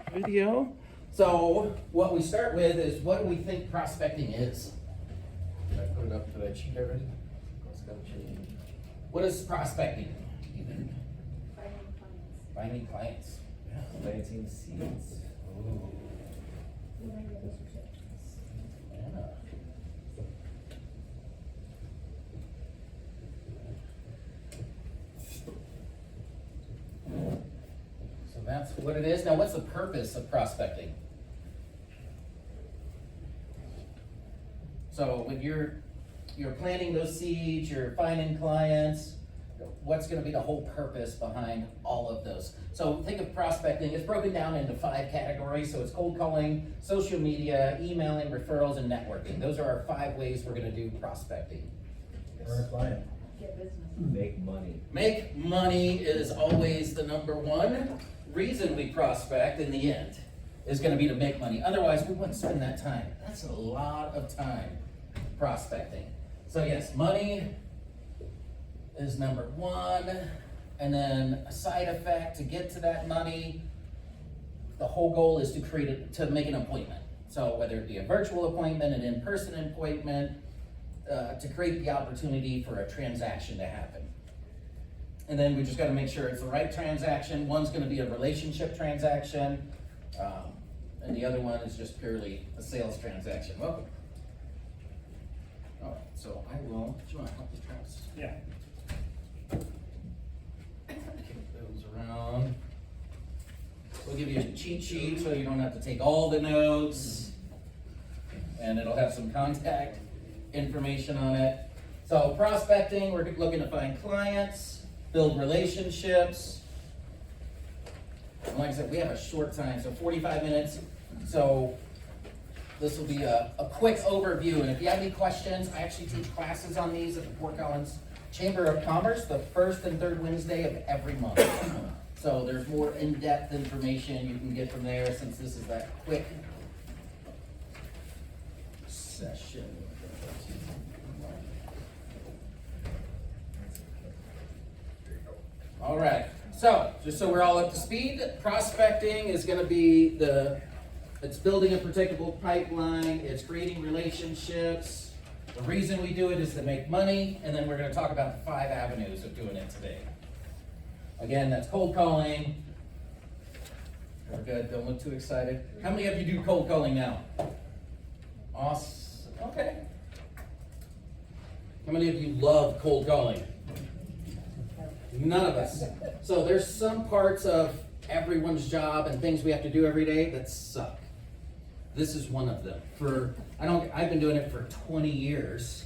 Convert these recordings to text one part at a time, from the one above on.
video. So what we start with is, what do we think prospecting is? Did I put it up? Did I cheat already? Let's go cheat. What is prospecting even? Finding clients. Yeah. Planting seeds. Ooh. Yeah. So that's what it is. Now, what's the purpose of prospecting? So when you're planting those seeds, you're finding clients, what's going to be the whole purpose behind all of those? So think of prospecting. It's broken down into 5 categories. So it's cold calling, social media, emailing, referrals, and networking. Those are our 5 ways we're going to do prospecting. For a client. Get business. Make money. Make money is always the number one reason we prospect in the end, is going to be to make money. Otherwise, we wouldn't spend that time. That's a lot of time prospecting. So yes, money is number one, and then a side effect to get to that money. The whole goal is to make an appointment. So whether it be a virtual appointment, an in-person appointment, to create the opportunity for a transaction to happen. And then we just got to make sure it's the right transaction. One's going to be a relationship transaction, and the other one is just purely a sales transaction. Welcome. All right, so I will. Do you want to help me, Travis? Yeah. Kick those around. We'll give you a cheat sheet so you don't have to take all the notes, and it'll have some contact information on it. So prospecting, we're looking to find clients, build relationships. And like I said, we have a short time, so 45 minutes. So this will be a quick overview. And if you have any questions, I actually teach classes on these at the Port Collins Chamber of Commerce the first and third Wednesday of every month. So there's more in-depth information you can get from there, since this is that quick session. All right, so just so we're all up to speed, prospecting is going to be it's building a predictable pipeline, it's creating relationships. The reason we do it is to make money, and then we're going to talk about the 5 avenues of doing it today. Again, that's cold calling. We're good, don't look too excited. How many of you do cold calling now? Awesome, okay. How many of you love cold calling? None of us. So there's some parts of everyone's job and things we have to do every day that suck. This is one of them. I've been doing it for 20 years,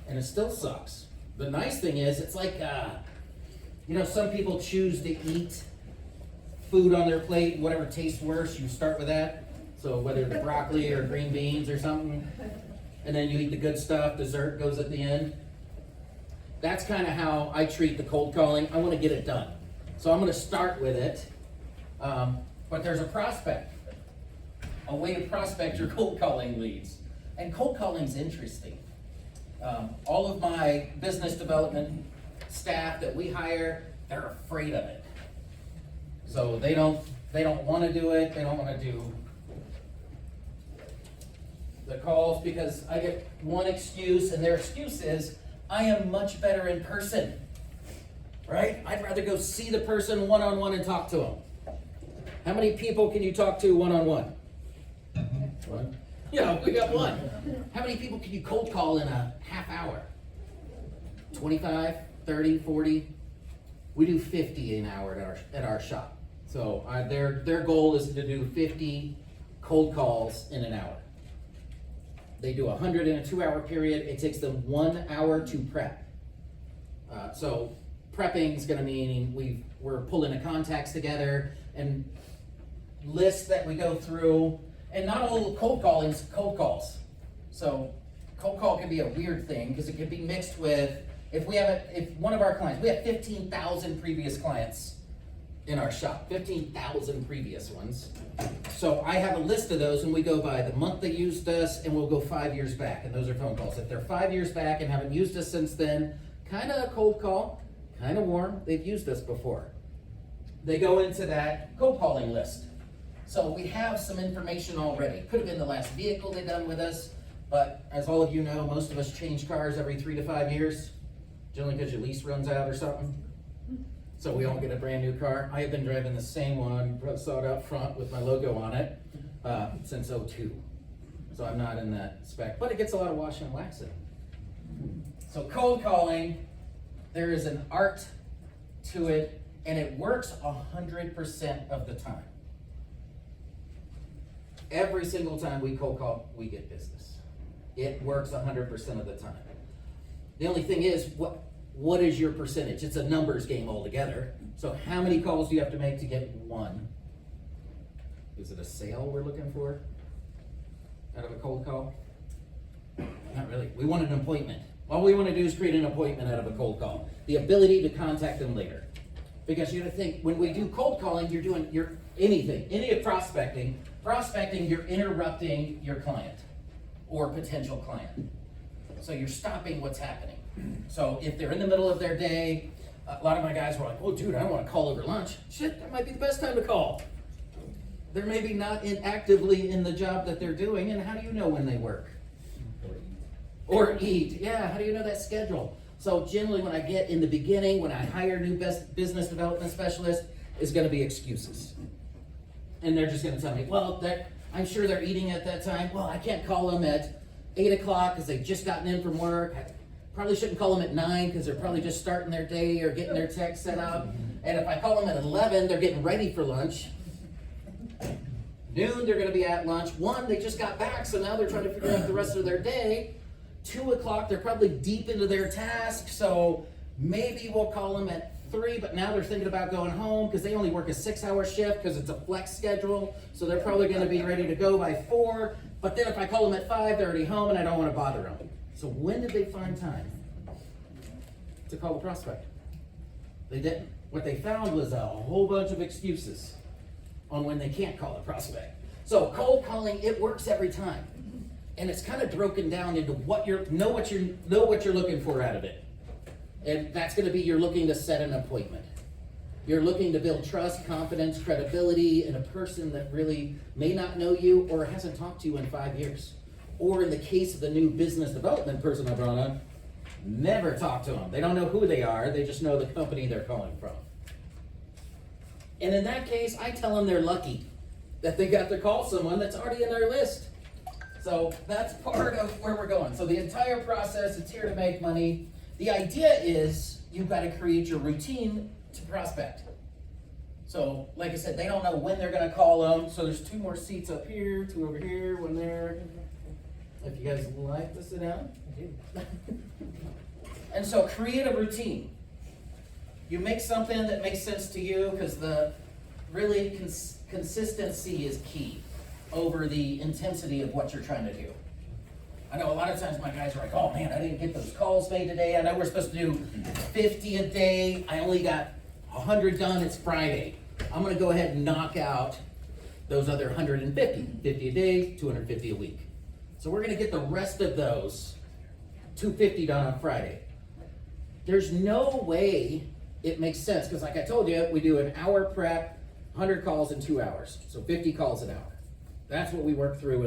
and it still sucks. The nice thing is, it's like, some people choose to eat food on their plate, whatever tastes worse, you start with that. So whether it's broccoli or green beans or something, and then you eat the good stuff, dessert goes at the end. That's kind of how I treat the cold calling. I want to get it done. So I'm going to start with it. But there's a way to prospect your cold calling leads. And cold calling is interesting. All of my business development staff that we hire, they're afraid of it. So they don't want to do it. They don't want to do the calls, because I get one excuse, and their excuse is, I am much better in person, right? I'd rather go see the person one-on-one and talk to them. How many people can you talk to one-on-one? One. Yeah, we got one. How many people can you cold call in a half hour? 25, 30, 40? We do 50 an hour at our shop. So their goal is to do 50 cold calls in an hour. They do 100 in a 2-hour period. It takes them 1 hour to prep. So prepping is going to mean we're pulling the contacts together and lists that we go through. And not all cold calling is cold calls. So cold call can be a weird thing, because it can be mixed with, if one of our clients, we have 15,000 previous clients in our shop, 15,000 previous ones. So I have a list of those, and we go by the month they used us, and we'll go 5 years back, and those are phone calls. If they're 5 years back and haven't used us since then, kind of a cold call, kind of warm, they've used us before. They go into that cold calling list. So we have some information already. Could have been the last vehicle they done with us, but as all of you know, most of us change cars every 3 to 5 years, generally because your lease runs out or something. So we all get a brand new car. I have been driving the same one, saw it up front with my logo on it, since '02. So I'm not in that spec, but it gets a lot of washing and waxing. So cold calling, there is an art to it, and it works 100% of the time. Every single time we cold call, we get business. It works 100% of the time. The only thing is, what is your percentage? It's a numbers game altogether. So how many calls do you have to make to get one? Is it a sale we're looking for out of a cold call? Not really. We want an appointment. All we want to do is create an appointment out of a cold call. The ability to contact them later. Because you got to think, when we do cold calling, you're doing any prospecting, you're interrupting your client or potential client. So you're stopping what's happening. So if they're in the middle of their day, a lot of my guys were like, oh dude, I don't want to call over lunch. Shit, that might be the best time to call. They're maybe not actively in the job that they're doing, and how do you know when they work? Or eat. Yeah, how do you know that schedule? So generally when I get in the beginning, when I hire new business development specialist, it's gonna be excuses. And they're just gonna tell me, well, I'm sure they're eating at that time. Well, I can't call them at 8 o'clock because they've just gotten in from work. I probably shouldn't call them at 9 because they're probably just starting their day or getting their tech set up. And if I call them at 11, they're getting ready for lunch. Noon, they're gonna be at lunch. 1, they just got back, so now they're trying to figure out the rest of their day. 2 o'clock, they're probably deep into their task, so maybe we'll call them at 3, but now they're thinking about going home because they only work a 6-hour shift because it's a flex schedule, so they're probably gonna be ready to go by 4. But then if I call them at 5, they're already home and I don't wanna bother them. So when did they find time to call the prospect? They didn't. What they found was a whole bunch of excuses on when they can't call a prospect. So cold calling, it works every time. And it's kind of broken down into what you're looking for out of it. And that's gonna be, you're looking to set an appointment. You're looking to build trust, confidence, credibility in a person that really may not know you or hasn't talked to you in 5 years. Or in the case of the new business development person I brought on, never talked to them. They don't know who they are, they just know the company they're calling from. And in that case, I tell them they're lucky that they got to call someone that's already in their list. So that's part of where we're going. So the entire process, it's here to make money. The idea is you've got to create your routine to prospect. So like I said, they don't know when they're going to call them. So there's 2 more seats up here, 2 over here, 1 there. If you guys like to sit down. And so create a routine. You make something that makes sense to you because the really consistency is key over the intensity of what you're trying to do. I know a lot of times my guys are like, oh man, I didn't get those calls made today. I know we're supposed to do 50 a day. I only got 100 done. It's Friday. I'm going to go ahead and knock out those other 150. 50 a day, 250 a week. So we're going to get the rest of those 250 done on Friday. There's no way it makes sense because like I told you, we do an hour prep, 100 calls in 2 hours. So 50 calls an hour. That's what we work through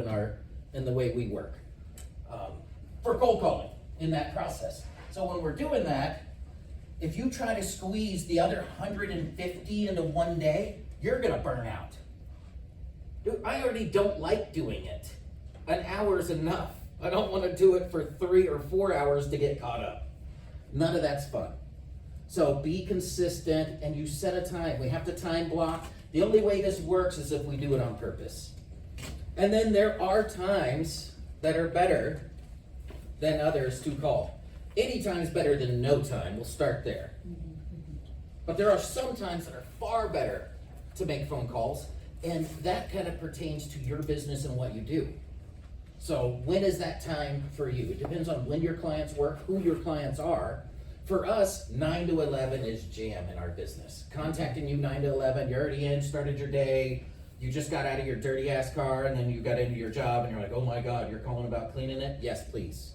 in the way we work for cold calling in that process. So when we're doing that, if you try to squeeze the other 150 into one day, you're gonna burn out. Dude, I already don't like doing it. An hour's enough. I don't want to do it for 3 or 4 hours to get caught up. None of that's fun. So be consistent and you set a time. We have to time block. The only way this works is if we do it on purpose. And then there are times that are better than others to call. Any time is better than no time. We'll start there. But there are some times that are far better to make phone calls, and that kind of pertains to your business and what you do. So when is that time for you? It depends on when your clients work, who your clients are. For us, 9 to 11 is jam in our business. Contacting you 9 to 11, you're already in, started your day, you just got out of your dirty ass car and then you got into your job and you're like, oh my God, you're calling about cleaning it? Yes, please.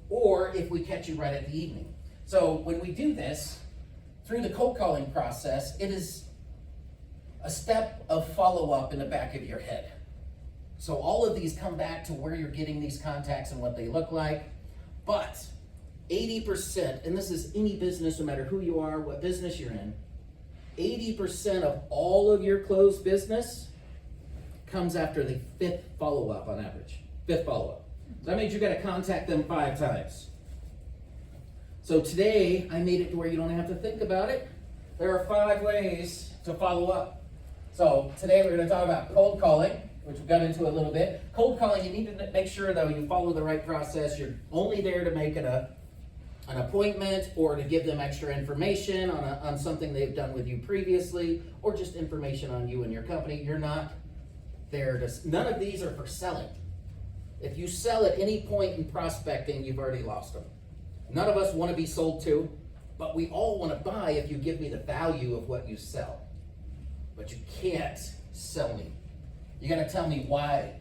Or if we catch you right at the evening. So when we do this, through the cold calling process, it is a step of follow-up in the back of your head. So all of these come back to where you're getting these contacts and what they look like. But 80%, and this is any business, no matter who you are, what business you're in, 80% of all of your closed business comes after the 5th follow-up on average. 5th follow-up. So that means you gotta contact them 5 times. So today, I made it to where you don't have to think about it. There are 5 ways to follow up. So today we're gonna talk about cold calling, which we got into a little bit. Cold calling, you need to make sure though you follow the right process. You're only there to make an appointment or to give them extra information on something they've done with you previously, or just information on you and your company. You're not there to, none of these are for selling. If you sell at any point in prospecting, you've already lost them. None of us want to be sold to, but we all want to buy if you give me the value of what you sell. But you can't sell me. You got to tell me why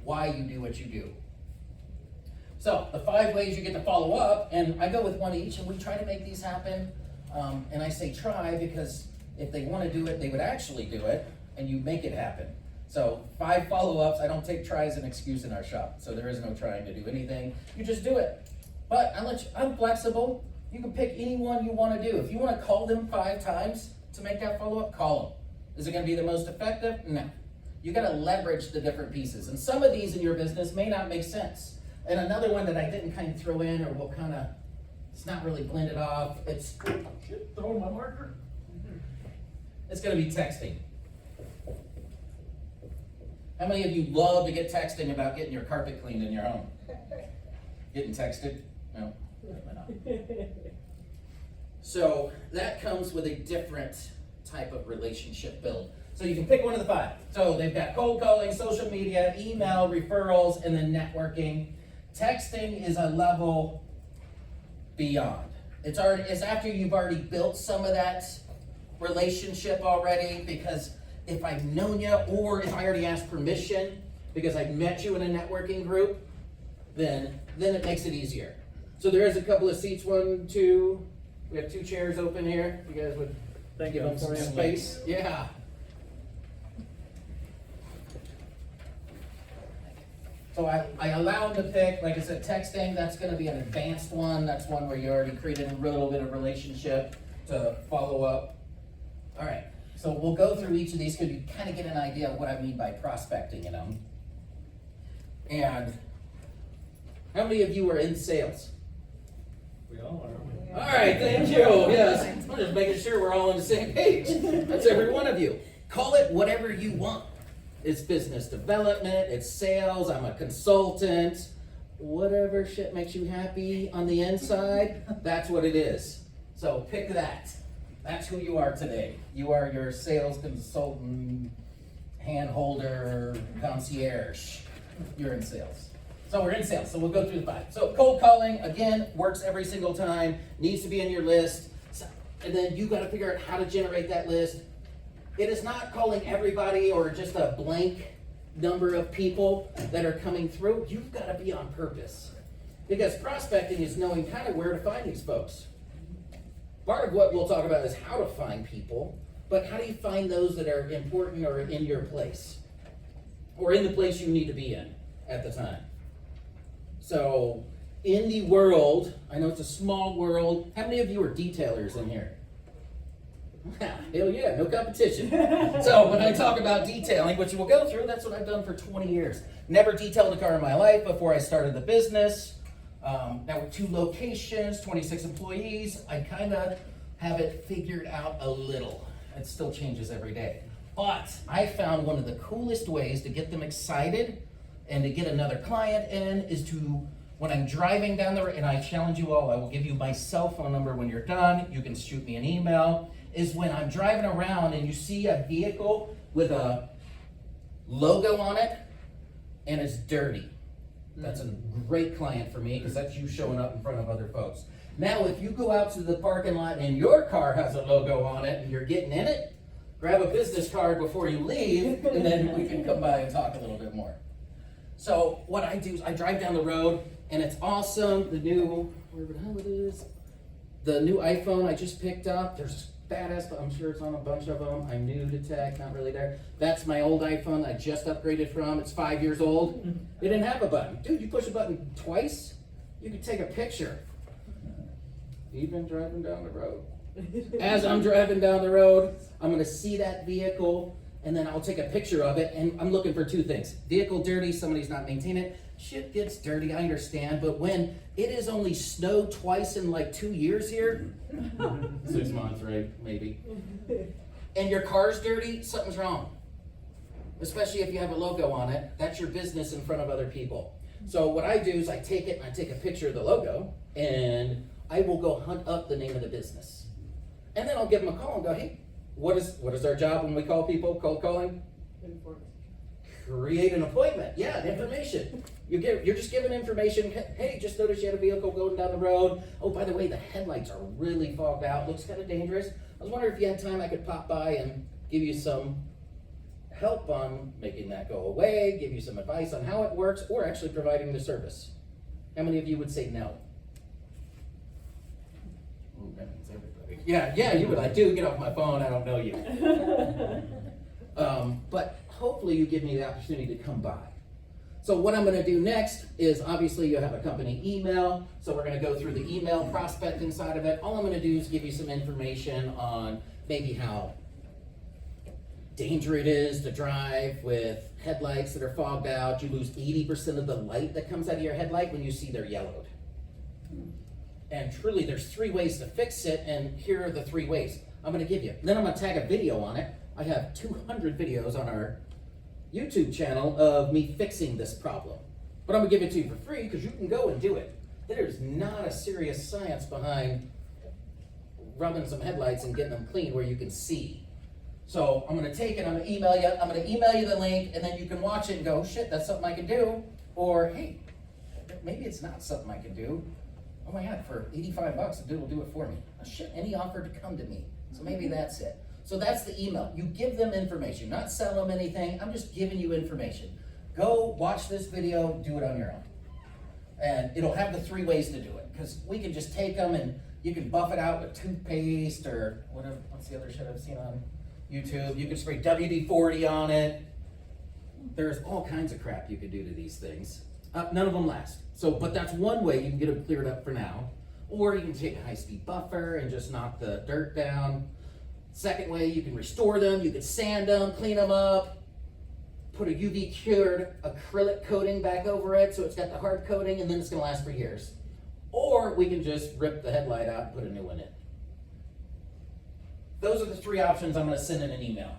you do what you do. So the 5 ways you get to follow up, and I go with one each, and we try to make these happen. And I say try because if they want to do it, they would actually do it, and you make it happen. So 5 follow-ups. I don't take try as an excuse in our shop. So there is no trying to do anything. You just do it. But I'm flexible. You can pick any one you want to do. If you want to call them 5 times to make that follow-up, call them. Is it going to be the most effective? No. You got to leverage the different pieces. And some of these in your business may not make sense. And another one that I didn't kind of throw in, or will kind of, it's not really blended off. It's, throwing my marker. It's going to be texting. How many of you love to get texting about getting your carpet cleaned in your home? Getting texted? No, definitely not. So that comes with a different type of relationship build. So you can pick one of the 5. So they've got cold calling, social media, email, referrals, and then networking. Texting is a level beyond. It's after you've already built some of that relationship already, because if I've known you, or if I already asked permission because I met you in a networking group, then it makes it easier. So there is a couple of seats, 1, 2. We have 2 chairs open here. You guys would give them some space. Yeah. So I allow them to pick, like I said, texting, that's going to be an advanced one. That's one where you already created a little bit of relationship to follow up. All right, so we'll go through each of these because you kind of get an idea of what I mean by prospecting in them. And how many of you are in sales? We all are. All right, thank you. Yes, I'm just making sure we're all on the same page. That's every one of you. Call it whatever you want. It's business development, it's sales, I'm a consultant, whatever shit makes you happy on the inside, that's what it is. So pick that. That's who you are today. You are your sales consultant, hand holder, concierge. You're in sales. So we're in sales, so we'll go through the 5. So cold calling, again, works every single time, needs to be in your list, and then you gotta figure out how to generate that list. It is not calling everybody or just a blank number of people that are coming through. You've got to be on purpose. Because prospecting is knowing kind of where to find these folks. Part of what we'll talk about is how to find people, but how do you find those that are important or in your place? Or in the place you need to be in at the time. So, in the world, I know it's a small world. How many of you are detailers in here? Hell yeah, no competition. So when I talk about detailing, which we'll go through, that's what I've done for 20 years. Never detailed a car in my life before I started the business. Now with 2 locations, 26 employees, I kind of have it figured out a little. It still changes every day. But I found one of the coolest ways to get them excited and to get another client in is to, when I'm driving down the road, and I challenge you all, I will give you my cell phone number when you're done. You can shoot me an email. Is when I'm driving around and you see a vehicle with a logo on it and it's dirty. That's a great client for me because that's you showing up in front of other folks. Now, if you go out to the parking lot and your car has a logo on it and you're getting in it, grab a business card before you leave and then we can come by and talk a little bit more. So what I do is I drive down the road and it's awesome. The new, wherever the hell it is, the new iPhone I just picked up, there's badass, I'm sure it's on a bunch of them. I'm new to tech, not really there. That's my old iPhone I just upgraded from. It's 5 years old. It didn't have a button. Dude, you push a button twice, you can take a picture. Even driving down the road. As I'm driving down the road, I'm gonna see that vehicle, and then I'll take a picture of it, and I'm looking for two things. Vehicle dirty, somebody's not maintaining it. Shit gets dirty, I understand, but when it has only snowed twice in like 2 years here, 6 months, right, maybe, and your car's dirty, something's wrong. Especially if you have a logo on it, that's your business in front of other people. So what I do is I take it and I take a picture of the logo, and I will go hunt up the name of the business. And then I'll give them a call and go, hey, what is our job when we call people, cold calling? Create an appointment. Yeah, information. You're just giving information. Hey, just noticed you had a vehicle going down the road. Oh, by the way, the headlights are really fogged out. Looks kind of dangerous. I was wondering if you had time I could pop by and give you some help on making that go away, give you some advice on how it works, or actually providing the service. How many of you would say no? Ooh, that means everybody. Yeah, you would like, dude, get off my phone, I don't know you. But hopefully you give me the opportunity to come by. So what I'm gonna do next is, obviously you have a company email, so we're gonna go through the email prospecting side of it. All I'm gonna do is give you some information on maybe how dangerous it is to drive with headlights that are fogged out. You lose 80% of the light that comes out of your headlight when you see they're yellowed. And truly, there's 3 ways to fix it, and here are the 3 ways I'm gonna give you. Then I'm gonna tag a video on it. I have 200 videos on our YouTube channel of me fixing this problem. But I'm gonna give it to you for free because you can go and do it. There's not a serious science behind rubbing some headlights and getting them clean where you can see. So I'm gonna take it, I'm gonna email you the link, and then you can watch it and go, shit, that's something I can do. Or, hey, maybe it's not something I can do. Oh my God, for 85 bucks, the dude will do it for me. Oh, shit, and he offered to come to me. So maybe that's it. So that's the email. You give them information, not sell them anything. I'm just giving you information. Go watch this video, do it on your own. And it'll have the 3 ways to do it. Because we can just take them and you can buff it out with toothpaste or whatever. What's the other shit I've seen on YouTube? You can spray WD-40 on it. There's all kinds of crap you could do to these things. None of them last. So, but that's one way you can get them cleared up for now. Or you can take a high-speed buffer and just knock the dirt down. Second way, you can restore them. You can sand them, clean them up, put a UV cured acrylic coating back over it so it's got the hard coating, and then it's gonna last for years. Or we can just rip the headlight out and put a new one in. Those are the 3 options I'm gonna send in an email.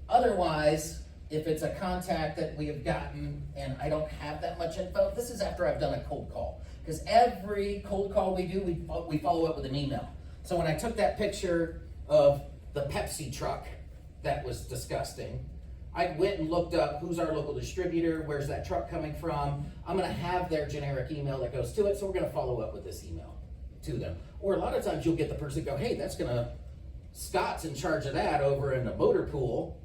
Otherwise, if it's a contact that we have gotten and I don't have that much info, this is after I've done a cold call. Because every cold call we do, we follow up with an email. So when I took that picture of the Pepsi truck that was disgusting, I went and looked up who's our local distributor, where's that truck coming from. I'm gonna have their generic email that goes to it, so we're gonna follow up with this email to them. Or a lot of times you'll get the person go, hey, Scott's in charge of that over in the motor pool.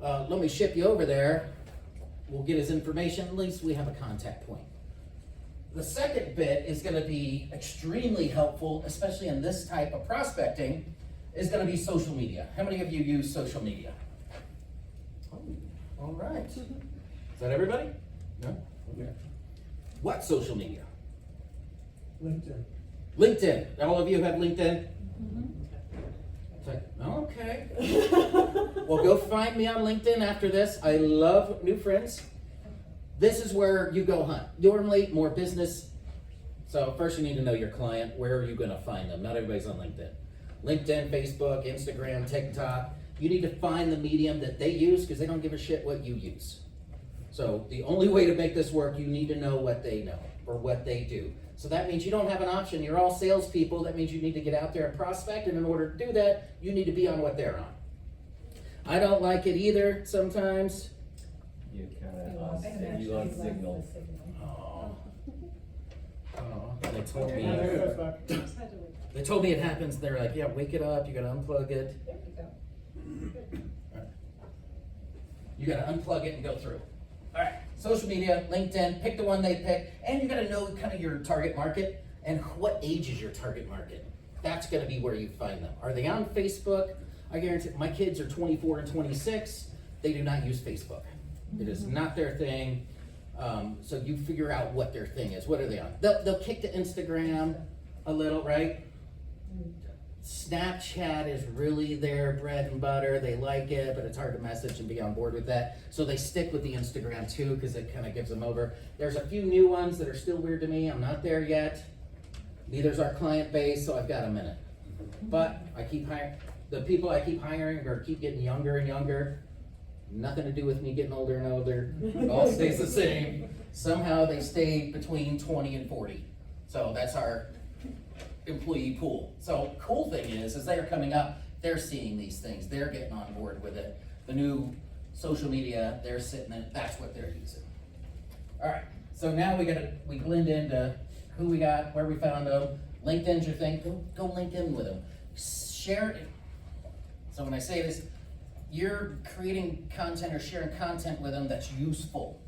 Let me ship you over there. We'll get his information, at least we have a contact point. The second bit is gonna be extremely helpful, especially in this type of prospecting, is gonna be social media. How many of you use social media? Oh, all right. Is that everybody? No? Okay. What social media? LinkedIn. All of you have LinkedIn? Mm-hmm. Okay. Well, go find me on LinkedIn after this. I love new friends. This is where you go hunt. Normally, more business. So first you need to know your client. Where are you going to find them? Not everybody's on LinkedIn. LinkedIn, Facebook, Instagram, TikTok. You need to find the medium that they use because they don't give a shit what you use. So the only way to make this work, you need to know what they know or what they do. So that means you don't have an option. You're all salespeople. That means you need to get out there and prospect. And in order to do that, you need to be on what they're on. I don't like it either sometimes. You kind of unsignal. Oh, they told me it happens. They're like, yeah, wake it up. You got to unplug it. You got to unplug it and go through. All right, social media, LinkedIn, pick the one they pick, and you got to know kind of your target market and what age is your target market. That's gonna be where you find them. Are they on Facebook? I guarantee, my kids are 24 and 26, they do not use Facebook. It is not their thing. So you figure out what their thing is. What are they on? They'll kick to Instagram a little, right? Snapchat is really their bread and butter. They like it, but it's hard to message and be on board with that. So they stick with the Instagram too, because it kind of gives them over. There's a few new ones that are still weird to me. I'm not there yet. Neither's our client base, so I've got a minute. But I keep hiring. The people I keep hiring are keep getting younger and younger. Nothing to do with me getting older and older. It all stays the same. Somehow they stay between 20 and 40. So that's our employee pool. So cool thing is they're coming up, they're seeing these things, they're getting on board with it. The new social media, they're sitting in, that's what they're using. All right, so now we blend into who we got, where we found them. LinkedIn's your thing, go LinkedIn with them. Share it. So when I say this, you're creating content or sharing content with them that's useful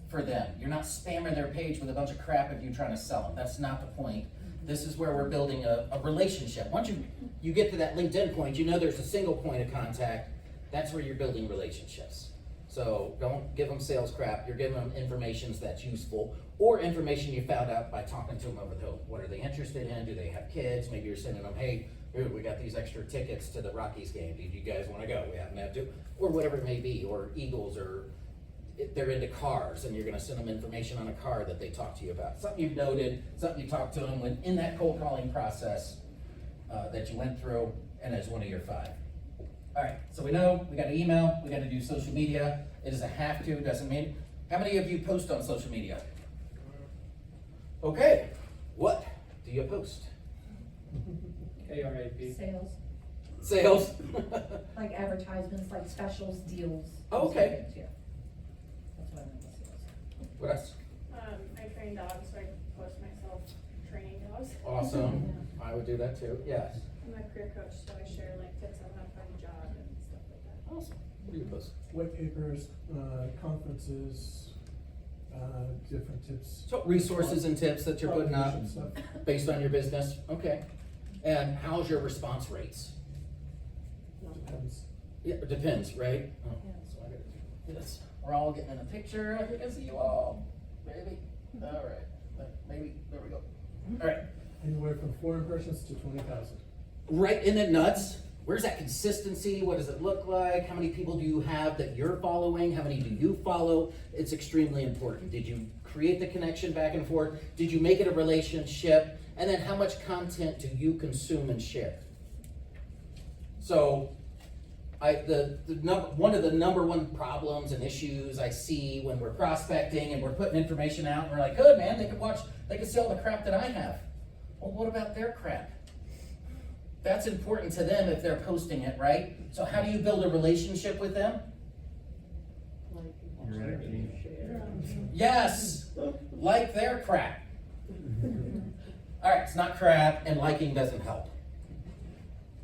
for them. You're not spamming their page with a bunch of crap if you're trying to sell them. That's not the point. This is where we're building a relationship. Once you get to that LinkedIn point, you know there's a single point of contact. That's where you're building relationships. So don't give them sales crap. You're giving them information that's useful, or information you found out by talking to them over the hill. What are they interested in? Do they have kids? Maybe you're sending them, hey, we got these extra tickets to the Rockies game. Do you guys want to go? We happen to have to, or whatever it may be, or Eagles, or if they're into cars, and you're going to send them information on a car that they talk to you about. Something you've noted, something you talked to them when in that cold calling process that you went through, and as one of your 5. All right, so we know we got to email, we got to do social media. It is a have to, doesn't mean. How many of you post on social media? Okay, what do you post? ARAP. Sales, Sales. like advertisements, like specials, deals. Oh, okay. Yeah. That's what I meant by sales. What else? I train dogs, so I post myself training dogs. Awesome. I would do that too. Yes. I'm a career coach, so I share like tips on how to find a job and stuff like that. Awesome. What do you post? White papers, conferences, different tips. So resources and tips that you're putting out Stuff. based on your business. Okay. And how's your response rates? Depends. Yeah, it depends, right? Oh, so I gotta do this. We're all getting in a picture. I can see you all. Maybe. All right. Maybe. There we go. All right. Anywhere from 4 impressions to 20,000. Right, isn't it nuts? Where's that consistency? What does it look like? How many people do you have that you're following? How many do you follow? It's extremely important. Did you create the connection back and forth? Did you make it a relationship? And then how much content do you consume and share? So, one of the number one problems and issues I see when we're prospecting and we're putting information out, and we're like, good man, they can see all the crap that I have. Well, what about their crap? That's important to them if they're posting it, right? So how do you build a relationship with them? Yes, like their crap. All right, it's not crap, and liking doesn't help.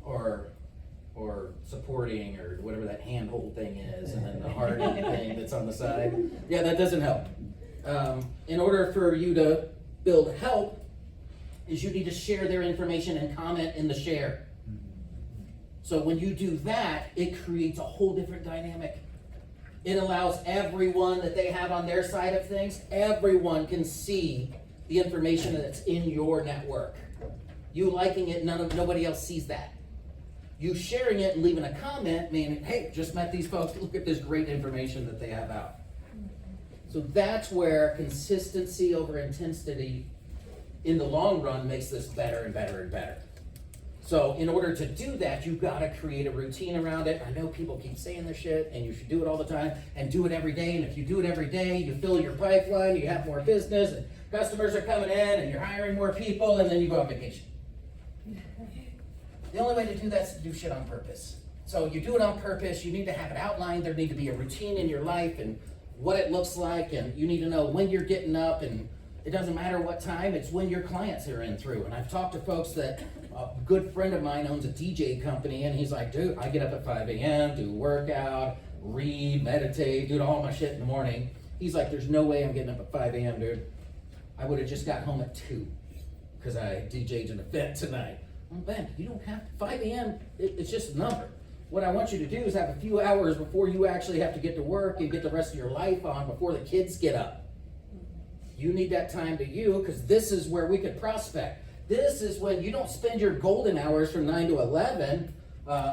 Or supporting, or whatever that handhold thing is, and then the heart thing that's on the side. Yeah, that doesn't help. In order for you to build help, is you need to share their information and comment in the share. So when you do that, it creates a whole different dynamic. It allows everyone that they have on their side of things, everyone can see the information that's in your network. You liking it, nobody else sees that. You sharing it and leaving a comment, meaning, hey, just met these folks, look at this great information that they have out. So that's where consistency over intensity in the long run makes this better and better and better. So in order to do that, you've got to create a routine around it. I know people keep saying this shit, and you should do it all the time, and do it every day. And if you do it every day, you fill your pipeline, you have more business, and customers are coming in, and you're hiring more people, and then you go on vacation. The only way to do that is to do shit on purpose. So you do it on purpose, you need to have it outlined, there need to be a routine in your life, and what it looks like, and you need to know when you're getting up, and it doesn't matter what time, it's when your clients are in through. And I've talked to folks that, a good friend of mine owns a DJ company, and he's like, dude, I get up at 5 a.m., do workout, read, meditate, do all my shit in the morning. He's like, there's no way I'm getting up at 5 a.m., dude. I would have just got home at 2, because I DJ'd an event tonight. Well, Ben, you don't have, 5 a.m., it's just a number. What I want you to do is have a few hours before you actually have to get to work and get the rest of your life on before the kids get up. You need that time to you, because this is where we could prospect. This is when you don't spend your golden hours from 9 to 11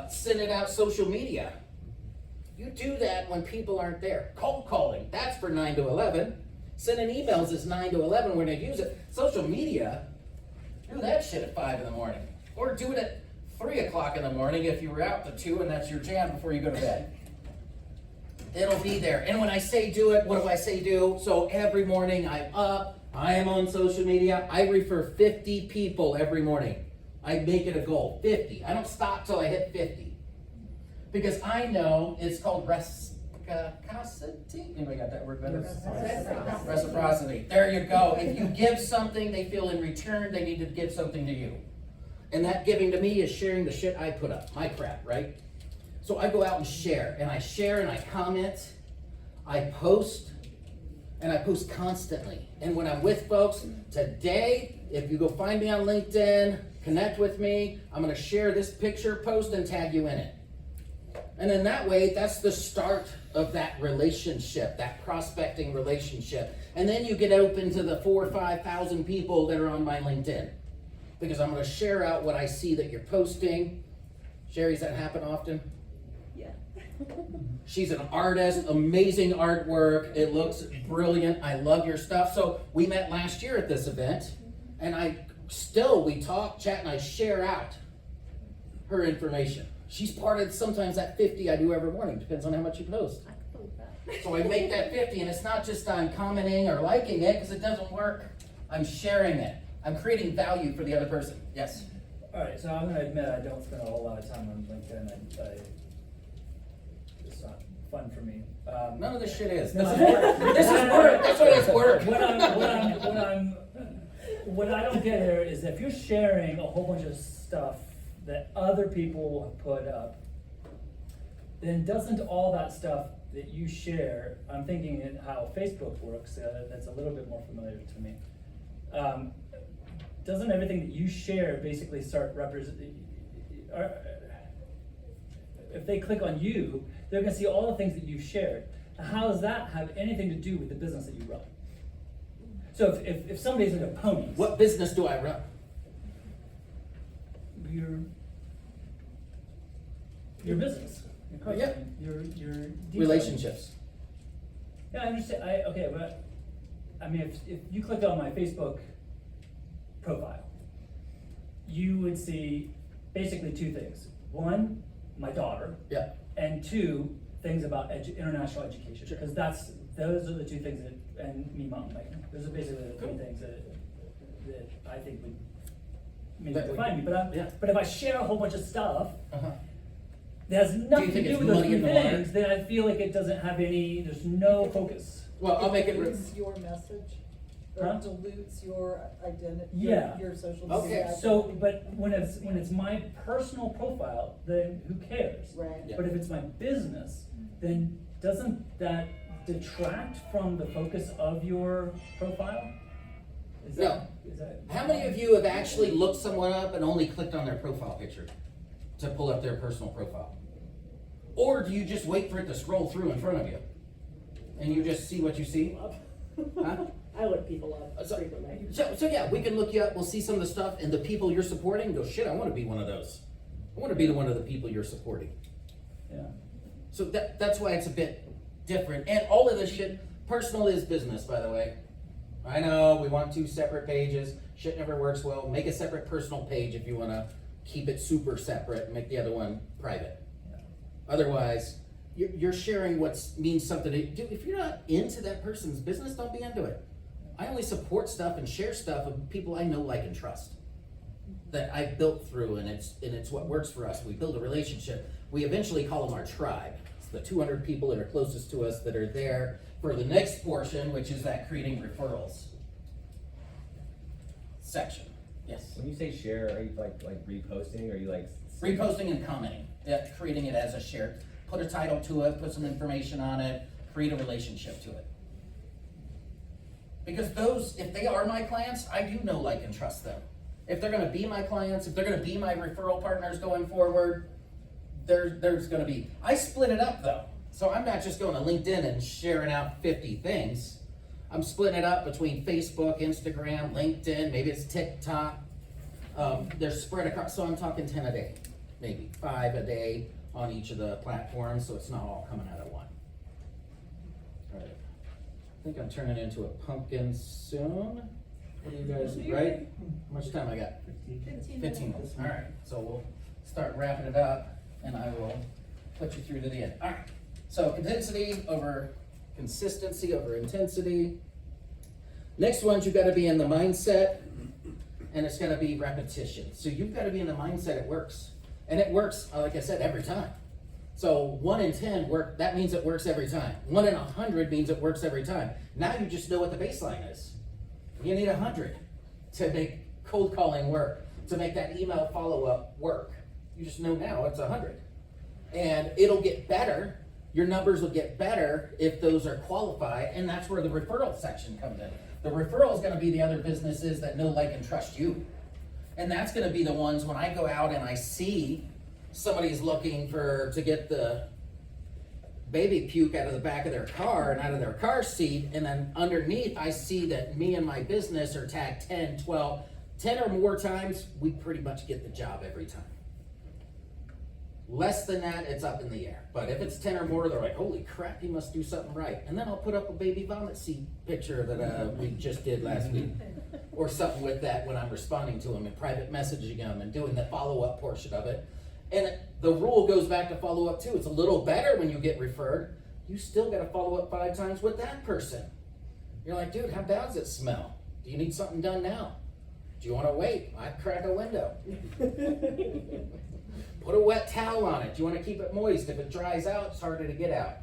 sending out social media. You do that when people aren't there. Cold calling, that's for 9 to 11. Sending emails is 9 to 11 when they use it. Social media, do that shit at 5 in the morning. Or do it at 3 o'clock in the morning if you were out to 2 and that's your jam before you go to bed. It'll be there. And when I say do it, what do I say do? So every morning I'm up, I am on social media. I refer 50 people every morning. I make it a goal, 50. I don't stop till I hit 50. Because I know it's called reciprocity. Anybody got that word better? Reciprocity. There you go. If you give something, they feel in return they need to give something to you. And that giving to me is sharing the shit I put up, my crap, right? So I go out and share and I comment, I post, and I post constantly. And when I'm with folks, today, if you go find me on LinkedIn, connect with me, I'm gonna share this picture, post, and tag you in it. And then that way, that's the start of that relationship, that prospecting relationship. And then you get open to the 4,000 or 5,000 people that are on my LinkedIn. Because I'm gonna share out what I see that you're posting. Sherry, does that happen often? Yeah. She's an artist, amazing artwork. It looks brilliant. I love your stuff. So we met last year at this event, and we talk, chat, and I share out her information. She's part of sometimes that 50 I do every morning. Depends on how much you post. I can believe that. So I make that 50, and it's not just I'm commenting or liking it because it doesn't work. I'm sharing it. I'm creating value for the other person. Yes. All right, so I'm gonna admit I don't spend a whole lot of time on LinkedIn. It's not fun for me. None of this shit is. No, This is work. This is work. That's why it's work. What I don't get here is if you're sharing a whole bunch of stuff that other people have put up, then doesn't all that stuff that you share, I'm thinking in how Facebook works, that's a little bit more familiar to me. Doesn't everything that you share basically start representing, if they click on you, they're gonna see all the things that you've shared. How does that have anything to do with the business that you run? So if somebody's into ponies. What business do I run? Your business. Your Yeah. Your detailing. Relationships. Yeah, I understand. But I mean, if you clicked on my Facebook profile, you would see basically two things. One, my daughter, Yeah. and two, things about international education. Sure. Because those are the two things that, and me mountain biking. Those are basically the three things that I think would maybe That would- define me. yeah. But if I share a whole bunch of stuff Uh-huh. that has nothing think to do it's with those muddy three in the water? things, then I feel like it doesn't have there's no focus. Well, I'll make it. Dilutes your message, or Huh? dilutes your identity, Yeah. your social Okay. media. So, identity. but when it's my personal profile, then who cares? Right. Yeah. But if it's my business, then doesn't that detract from the focus of your profile? Is that? How many of you have actually looked someone up and only clicked on their profile picture to pull up their personal profile? Or do you just wait for it to scroll through in front of you? And you just see what you see? Huh? I look people up So- frequently. So yeah, we can look you up, we'll see some of the stuff, and the people you're supporting, go, shit, I wanna be one of those. I wanna be one of the people you're supporting. Yeah. So that's why it's a bit different. And all of this shit, personal is business, by the way. I know, we want 2 separate pages. Shit never works well. Make a separate personal page if you wanna keep it super separate and make the other one private. Yeah. Otherwise, you're sharing what means something to you. If you're not into that person's business, don't be into it. I only support stuff and share stuff with people I know, like, and trust. That I've built through, and it's what works for us. We build a relationship. We eventually call them our tribe. It's the 200 people that are closest to us that are there for the next portion, which is that creating referrals section. Yes. When you say share, are you like reposting, or are you like Reposting and commenting, yeah, creating it as a shared. Put a title to it, put some information on it, create a relationship to it. Because those, if they are my clients, I do know, like, and trust them. If they're gonna be my clients, if they're gonna be my referral partners going forward, there's gonna be, I split it up though. So I'm not just going to LinkedIn and sharing out 50 things. I'm splitting it up between Facebook, Instagram, LinkedIn, maybe it's TikTok. They're spread across, so I'm talking 10 a day, maybe 5 a day on each of the platforms, so it's not all coming out of one. All right. I think I'm turning into a pumpkin soon. What do you guys, right? How much time I got? 15 15 minutes, all right. So we'll start wrapping it up and I will put you through to the end. All right, so consistency over intensity. Next one's you've got to be in the mindset, and it's got to be repetition. So you've got to be in the mindset it works. And it works, like I said, every time. So 1 in 10 work, that means it works every time. 1 in 100 means it works every time. Now you just know what the baseline is. You need 100 to make cold calling work, to make that email follow-up work. You just know now it's 100. And it'll get better. Your numbers will get better if those are qualified, and that's where the referral section comes in. The referral is going to be the other businesses that know, like, and trust you. And that's going to be the ones when I go out and I see somebody's looking to get the baby puke out of the back of their car and out of their car seat, and then underneath I see that me and my business are tagged 10, 12, 10 or more times, we pretty much get the job every time. Less than that, it's up in the air. But if it's 10 or more, they're like, holy crap, he must do something right. And then I'll put up a baby vomit seat picture that we just did last week. Or something with that when I'm responding to them and private messaging them and doing the follow-up portion of it. And the rule goes back to follow-up too. It's a little better when you get referred. You still got to follow up 5 times with that person. You're like, dude, how bad does it smell? Do you need something done now? Do you want to wait? I'd crack a window. Put a wet towel on it. You want to keep it moist. If it dries out, it's harder to get out.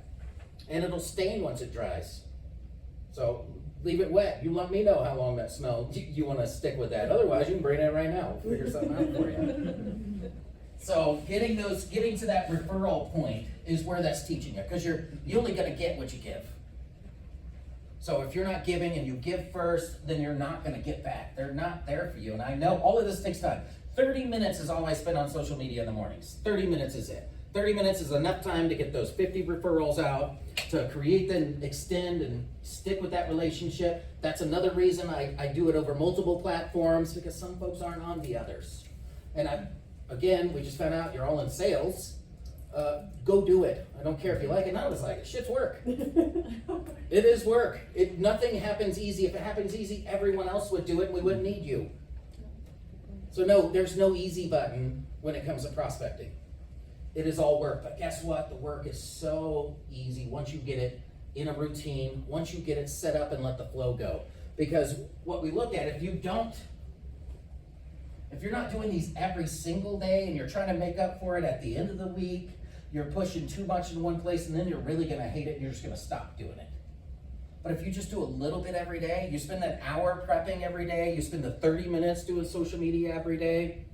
And it'll stain once it dries. So leave it wet. You let me know how long that smell you want to stick with that. Otherwise, you can bring it right now. We'll figure something out for you. So getting to that referral point is where that's teaching you, because you're only going to get what you give. So if you're not giving and you give first, then you're not going to get back. They're not there for you. And I know all of this takes time. 30 minutes is all I spend on social media in the mornings. 30 minutes is it. 30 minutes is enough time to get those 50 referrals out, to create and extend and stick with that relationship. That's another reason I do it over multiple platforms, because some folks aren't on the others. And again, we just found out you're all in sales. Go do it. I don't care if you like it. None of us like it. Shit's work. It is work. Nothing happens easy. If it happens easy, everyone else would do it and we wouldn't need you. So no, there's no easy button when it comes to prospecting. It is all work, but guess what? The work is so easy once you get it in a routine, once you get it set up and let the flow go. Because what we look at, if you're not doing these every single day and you're trying to make up for it at the end of the week, you're pushing too much in one place and then you're really gonna hate it and you're just gonna stop doing it. But if you just do a little bit every day, you spend an hour prepping every day, you spend the 30 minutes doing social media every day.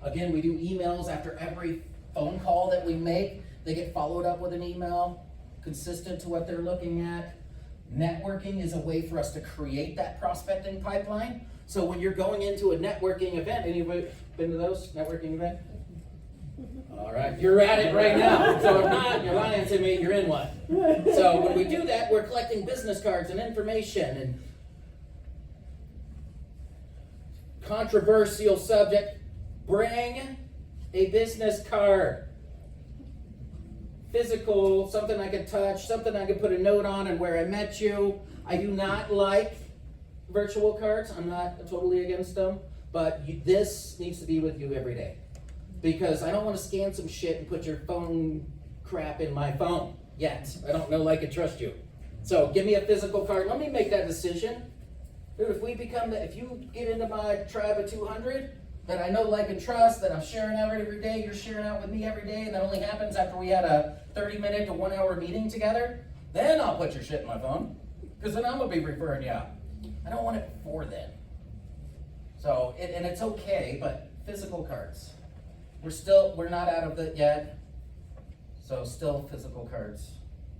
Again, we do emails after every phone call that we make. They get followed up with an email, consistent to what they're looking at. Networking is a way for us to create that prospecting pipeline. So when you're going into a networking event, anybody been to those networking events? All right, you're at it right now. So if not, you're lying to me, you're in one. So when we do that, we're collecting business cards and information and controversial subject. Bring a business card. Physical, something I could touch, something I could put a note on and where I met you. I do not like virtual cards. I'm not totally against them, but this needs to be with you every day. Because I don't want to scan some shit and put your phone crap in my phone yet. I don't know, like, and trust you. So give me a physical card. Let me make that decision. Dude, if you get into my tribe of 200, that I know, like, and trust, that I'm sharing out every day, you're sharing out with me every day, and that only happens after we had a 30-minute to 1 hour meeting together, then I'll put your shit in my phone. Because then I'm going to be referring you out. I don't want it before then. So, and it's okay, but physical cards. We're not out of it yet. So still physical cards.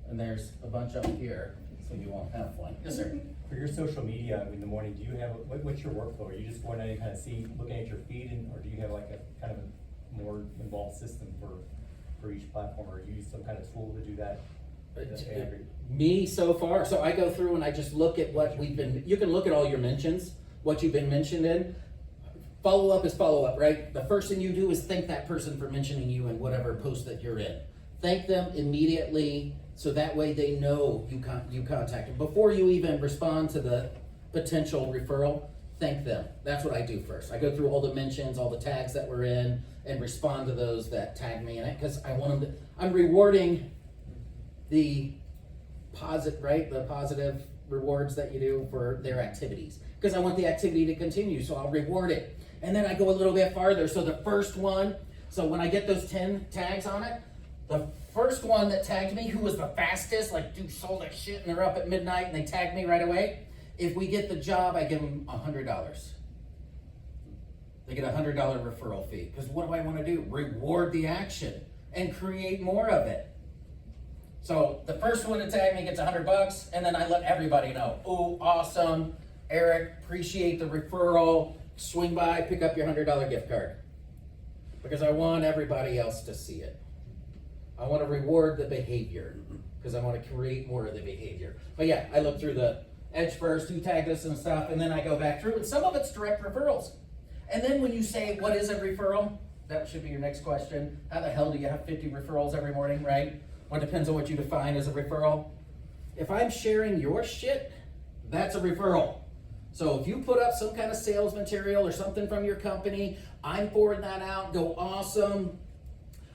And there's a bunch up here. so you won't have one. Yes, sir. For your social media in the morning, do you have, what's your workflow? Are you just going out and kind of looking at your feed, or do you have like a kind of a more involved system for each platform, or use some kind of tool to do that? Me so far, so I go through and I just look at what we've been, you can look at all your mentions, what you've been mentioned in. Follow up is follow up, right? The first thing you do is thank that person for mentioning you in whatever post that you're in. Thank them immediately, so that way they know you contacted. Before you even respond to the potential referral, thank them. That's what I do first. I go through all the mentions, all the tags that we're in, and respond to those that tag me in it, because I want them to, I'm rewarding the positive rewards that you do for their activities, because I want the activity to continue, so I'll reward it. And then I go a little bit farther. So the first one, so when I get those 10 tags on it, the first one that tagged me, who was the fastest, like, dude, sold that shit, and they're up at midnight and they tagged me right away. If we get the job, I give them $100. They get a $100 referral fee. Because what do I want to do? Reward the action and create more of it. So the first one to tag me gets $100, and then I let everybody know. Oh, awesome, Eric, appreciate the referral. Swing by, pick up your $100 gift card. Because I want everybody else to see it. I want to reward the behavior, because I want to create more of the behavior. But yeah, I look through the edge first, who tagged us and stuff, and then I go back through, and some of it's direct referrals. And then when you say, what is a referral? That should be your next question. How the hell do you have 50 referrals every morning, right? Well, it depends on what you define as a referral. If I'm sharing your shit, that's a referral. So if you put up some kind of sales material or something from your company, I'm forwarding that out, go awesome.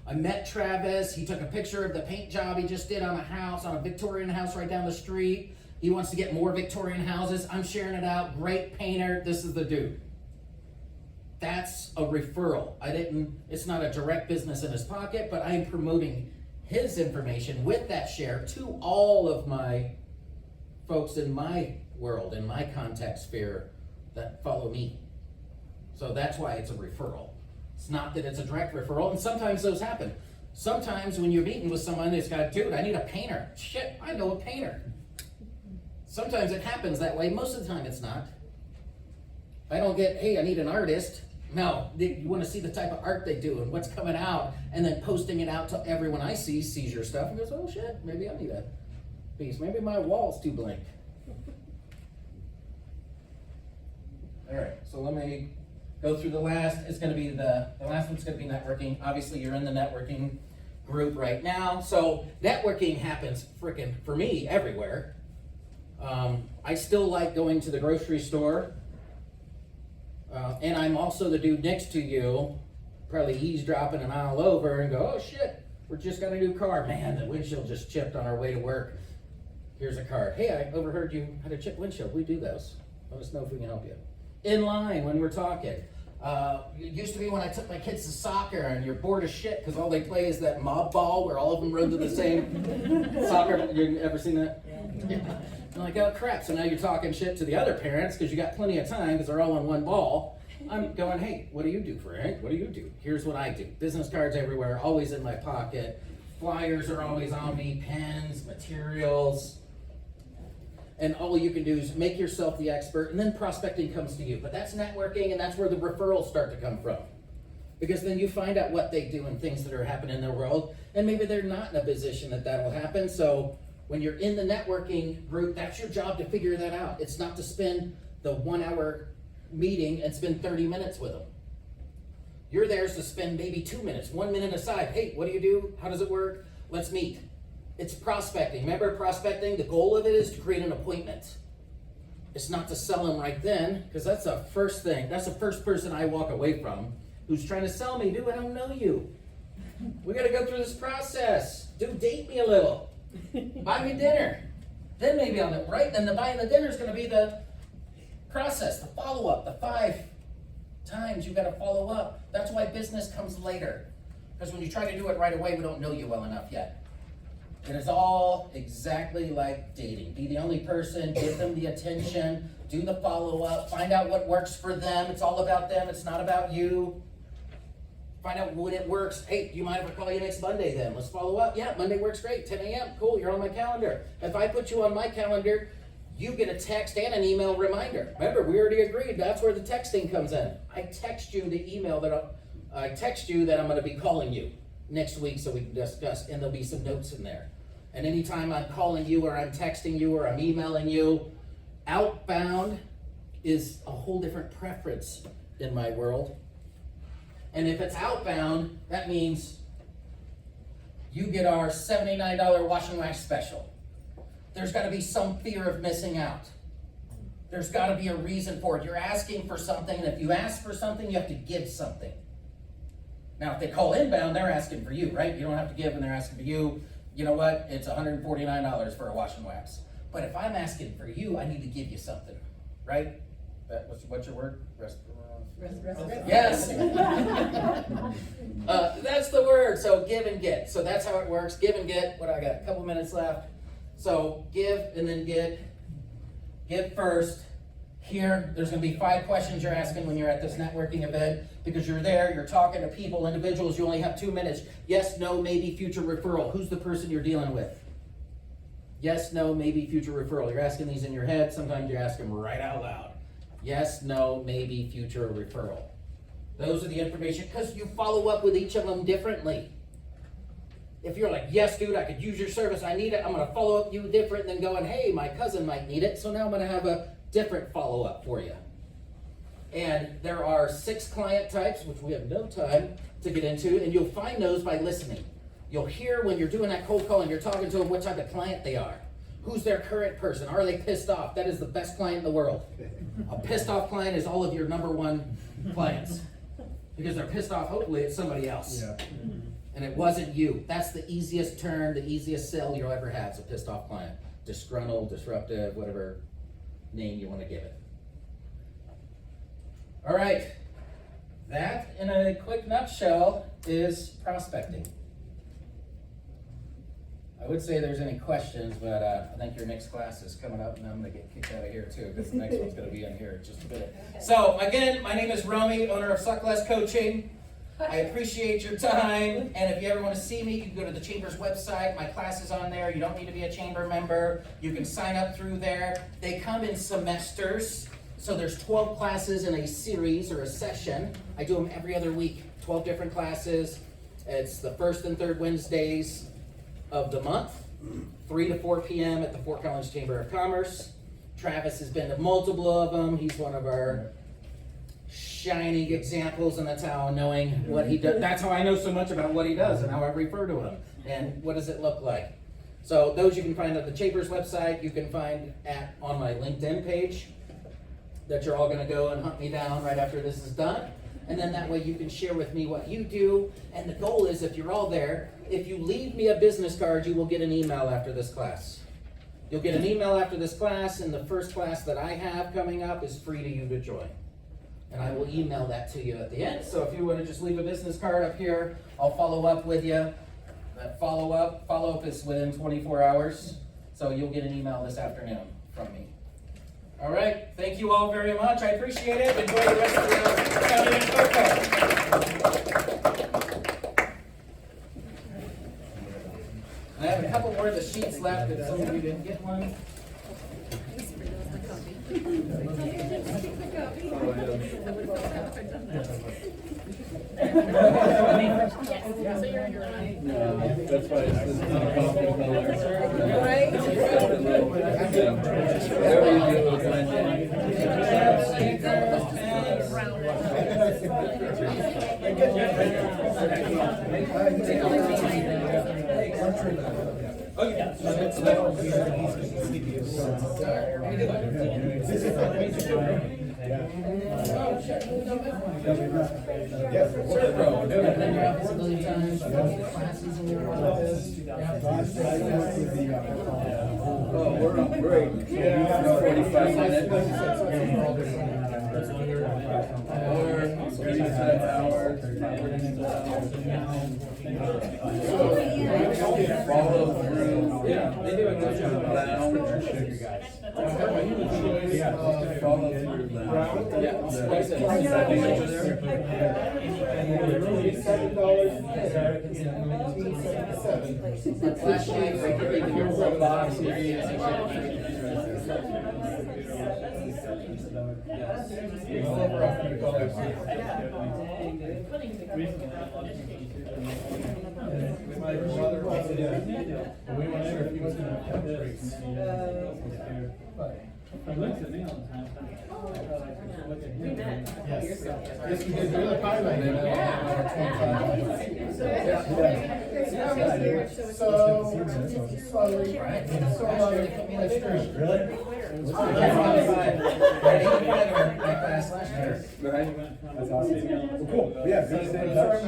I met Travis, he took a picture of the paint job he just did on a house, on a Victorian house right down the street. He wants to get more Victorian houses. I'm sharing it out, great painter, this is the dude. That's a referral. It's not a direct business in his pocket, but I am promoting his information with that share to all of my folks in my world, in my contact sphere that follow me. So that's why it's a referral. It's not that it's a direct referral, and sometimes those happen. Sometimes when you're meeting with someone, it's got, dude, I need a painter. Shit, I know a painter. Sometimes it happens that way. Most of the time it's not. I don't get, hey, I need an artist. No, you want to see the type of art they do and what's coming out, and then posting it out to everyone I see sees your stuff and goes, oh shit, maybe I need a piece. Maybe my wall's too blank. All right, so let me go through the last. It's going to be the last one's going to be networking. Obviously, you're in the networking group right now. So networking happens freaking, for me, everywhere. I still like going to the grocery store. And I'm also the dude next to you, probably eavesdropping an aisle over and go, oh shit, we just got a new car. Man, the windshield just chipped on our way to work. Here's a card. Hey, I overheard you had a chipped windshield. We do those. Let us know if we can help you. In line when we're talking. It used to be when I took my kids to soccer and you're bored as shit because all they play is that mob ball where all of them run to the same soccer. You ever seen that? Yeah. I'm like, oh crap, so now you're talking shit to the other parents because you got plenty of time because they're all on one ball. I'm going, hey, what do you do, Frank? What do you do? Here's what I do. Business cards everywhere, always in my pocket. Flyers are always on me, pens, materials. And all you can do is make yourself the expert, and then prospecting comes to you. But that's networking, and that's where the referrals start to come from. Because then you find out what they do and things that are happening in their world, and maybe they're not in a position that will happen. So when you're in the networking group, that's your job to figure that out. It's not to spend the 1 hour meeting and spend 30 minutes with them. You're there to spend maybe 2 minutes, 1 minute aside. Hey, what do you do? How does it work? Let's meet. It's prospecting. Remember prospecting? The goal of it is to create an appointment. It's not to sell them right then, because that's the first thing. That's the first person I walk away from who's trying to sell me. Dude, I don't know you. We got to go through this process. Dude, date me a little. Buy me dinner. Then maybe on the right, then the buying the dinner is going to be the process, the follow-up, the 5 times you got to follow up. That's why business comes later. Because when you try to do it right away, we don't know you well enough yet. It is all exactly like dating. Be the only person, give them the attention, do the follow-up, find out what works for them. It's all about them, it's not about you. Find out when it works. Hey, do you mind if I call you next Monday then? Let's follow up. Yeah, Monday works great, 10 a.m. Cool, you're on my calendar. If I put you on my calendar, you get a text and an email reminder. Remember, we already agreed, that's where the texting comes in. I text you the email that I text you that I'm gonna be calling you next week so we can discuss, and there'll be some notes in there. And anytime I'm calling you or I'm texting you or I'm emailing you, outbound is a whole different preference in my world. And if it's outbound, that means you get our $79 wash and wax special. There's gotta be some fear of missing out. There's gotta be a reason for it. You're asking for something, and if you ask for something, you have to give something. Now, if they call inbound, they're asking for you, right? You don't have to give and they're asking for you. You know what? It's $149 for a wash and wax. But if I'm asking for you, I need to give you something, right? What's your word? Yes. That's the word. So give and get. So that's how it works. Give and get. What I got? A couple minutes left. So give and then get. Give first. Here, there's going to be 5 questions you're asking when you're at this networking event, because you're there, you're talking to people, individuals. You only have 2 minutes. Yes, no, maybe, future referral. Who's the person you're dealing with? Yes, no, maybe, future referral. You're asking these in your head. Sometimes you ask them right out loud. Yes, no, maybe, future referral. Those are the information, because you follow up with each of them differently. If you're like, yes, dude, I could use your service, I need it, I'm going to follow up you different than going, hey, my cousin might need it, so now I'm going to have a different follow-up for you. And there are 6 client types, which we have no time to get into, and you'll find those by listening. You'll hear when you're doing that cold call and you're talking to them what type of client they are. Who's their current person? Are they pissed off? That is the best client in the world. A pissed off client is all of your number 1 clients. Because they're pissed off, hopefully it's somebody else. Yeah. And it wasn't you. That's the easiest turn, the easiest sell you'll ever have, is a pissed off client. Disgruntled, disruptive, whatever name you want to give it. All right. That, in a quick nutshell, is prospecting. I would say there's any questions, but I think your next class is coming up, and I'm going to get kicked out of here too, because the next one's going to be in here in just a bit. So, again, my name is Romy, owner of Sukless Coaching. I appreciate your time, and if you ever want to see me, you can go to the Chamber's website. My class is on there. You don't need to be a Chamber member. You can sign up through there. They come in semesters, so there's 12 classes in a series or a session. I do them every other week, 12 different classes. It's the first and third Wednesdays of the month, 3 to 4 p.m. at the Fort Collins Chamber of Commerce. Travis has been to multiple of them. He's one of our shining examples, and that's how knowing what he does. That's how I know so much about what he does and how I refer to him and what does it look like. So those you can find at the Chamber's website. You can find on my LinkedIn page that you're all going to go and hunt me down right after this is done. And then that way you can share with me what you do. And the goal is, if you're all there, if you leave me a business card, you will get an email after this class. You'll get an email after this class, and the first class that I have coming up is free to you to join. And I will email that to you at the end. So if you want to just leave a business card up here, I'll follow up with you. That follow-up is within 24 hours. So you'll get an email this afternoon from me. All right, thank you all very much. I appreciate it. Enjoy the rest of the County and Cocoa. I have a couple more of the sheets left if some of you didn't get one. That's why it's in a coffee color. Right? Whatever you do, it's Oh, we're on break. Yeah. 45 minutes. Or 35 hours. Follow through. Yeah, they do a good job. Appreciate you guys. Follow through that. Yeah. Last night, right here, in your box, My brother also did, and we weren't sure if he was gonna have breaks. But, He looks at me all the time. Look at him. yes, yes, we did, you're the pilot. So, slowly, so Really? That's awesome. Well, cool. Yeah, good to stay in touch.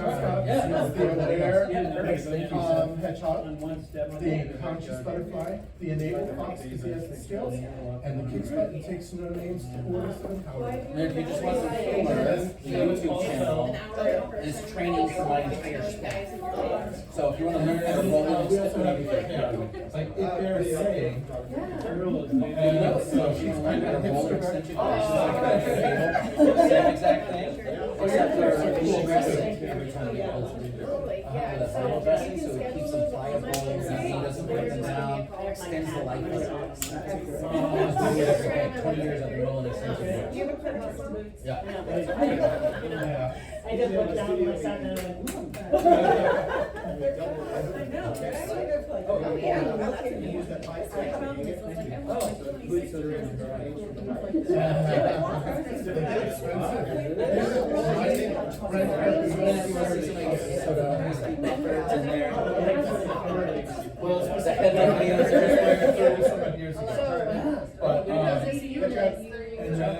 Hedgehog, On one step. the conscious butterfly, the enabled fox because he has the skills, and the kicks button takes no names to order for the power. And if you just want to learn, the YouTube channel is training for my entire staff. So if you want to learn how to roll it, We also have, like, if they're saying, so she's trying to roll her extension course, same exact thing, except for she rests it every time you hold it. The final dressing, so it keeps them pliable, and he doesn't break them down, extends the life of it. 20 years I've been rolling extension course. Yeah. I just looked down and I sat there and Well, it's supposed to head like me on years ago. But, and then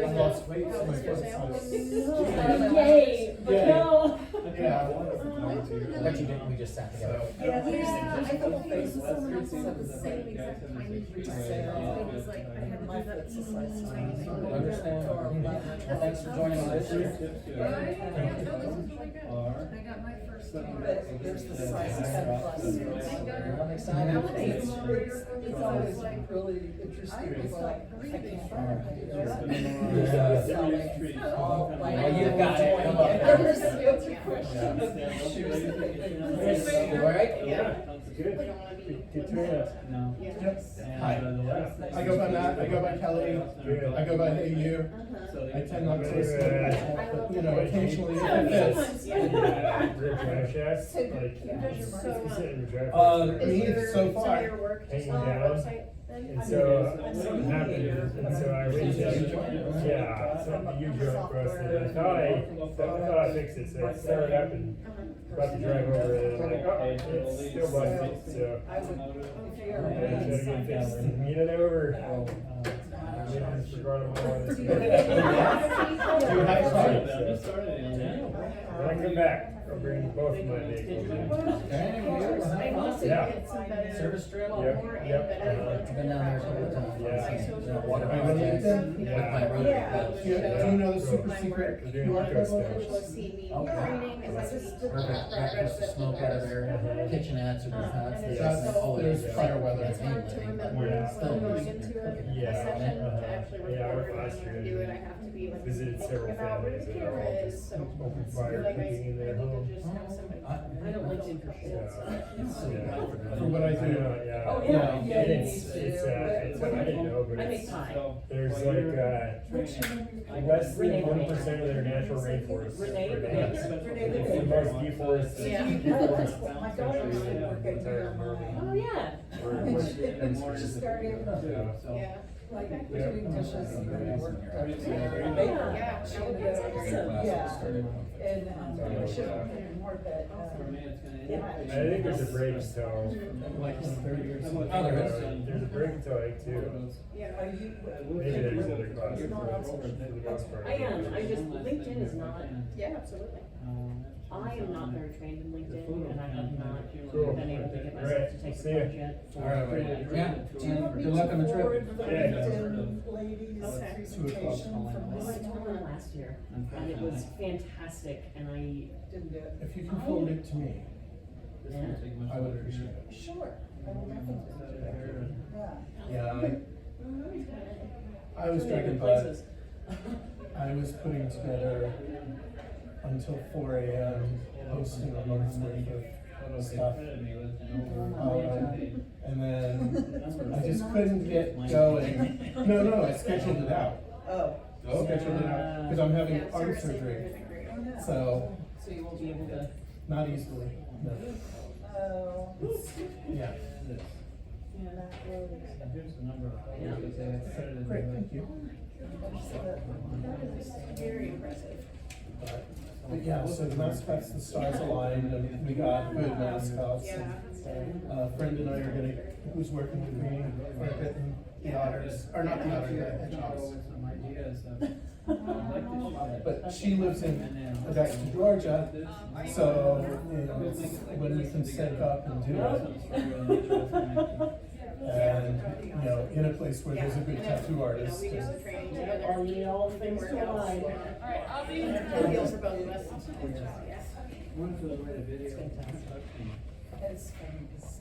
I lost weight, so my foot yay, but Yeah. no. Yeah. But you didn't, we just sat together. Yeah, I thought it was someone else at the same exact time as you said. It was like, I had to do that teeny tiny thing. Understand? Well, thanks for joining us. I got my first one. There's the size of 7+. I'm excited. It's always like really interesting, it's like, I can't find it. Well, you got it. Come on. You all right? Good. Katrina. No. Hi. I go by Matt, I go by Kelly, I go by Hey You. I tend not to listen to myself, but you know, occasionally it fits. Me so far. Hanging down. And so what happened is, and so I reached out, yeah, so you drove across it. I thought I fixed it, so I started up and about to drive over it, and I'm like, oh, it's still busted, so. I would, if you're. I tried to get it fixed and get it over. When I come back, I'll bring both of my vehicles in. Yeah. Service strip? Yep, I've yep. been down there a couple of times. Yeah. You know, water projects, with my road. Do you know the super secret Doing QR eco code steps. location? Perfect, push the smoke out of their kitchenettes or their huts. They That's- just, oh, there's it's fire weather. It's main living, but Yeah. still. Yeah, yeah, I went last year and visited several families that are all just open fire cooking in their home. I don't like to. For what I do. Yeah. Oh, yeah. And it's, I didn't know, but I make it's, pie. there's like, less than 1% of their natural rainforest. Renee. It's the most deforested. Yeah. My daughter used to work at Oh, yeah. She started, Yeah. like, doing dishes and work. Yeah. She would get, yeah, and, she would pay more, but, I think there's a break until, Like 30 years. Oh, there is. there's a break until like 2. Yeah. are you? Maybe there's other classes, but for the most part. I am, LinkedIn is not, Yeah, absolutely. I am not very trained in LinkedIn, and I have not Cool. been able to get All myself right, to take see the ya. course yet. All right, yeah, good luck on the trip. Forward for Yeah. LinkedIn ladies Okay. presentation from I this told them last year, and it was fantastic, and didn't do it. If you can forward it to me, yeah. I would appreciate it. Sure. Yeah, I was dragging butt. I was putting together until 4 a.m. posting a month's worth of stuff. And then I just couldn't get going. No, I scheduled it out. Oh. Scheduled it out, because I'm having arm surgery. So, So you won't be able to. not easily, no. Oh. Yeah. Yeah, that was. Here's the number. Great, thank you. Very impressive. But yeah, so the mascots, the stars aligned, and we got good mascots. Yeah. A friend and I are gonna, who's working with me, are getting the otters, or not the otters, the hedgehogs. But she lives in Augusta, Georgia, so, you know, when we can sync up and do it. And, you know, in a place where there's a good tattoo artist. Are we all things to align? Alright, I'll be the deal for both of us. It's fantastic. It's funny, 'cause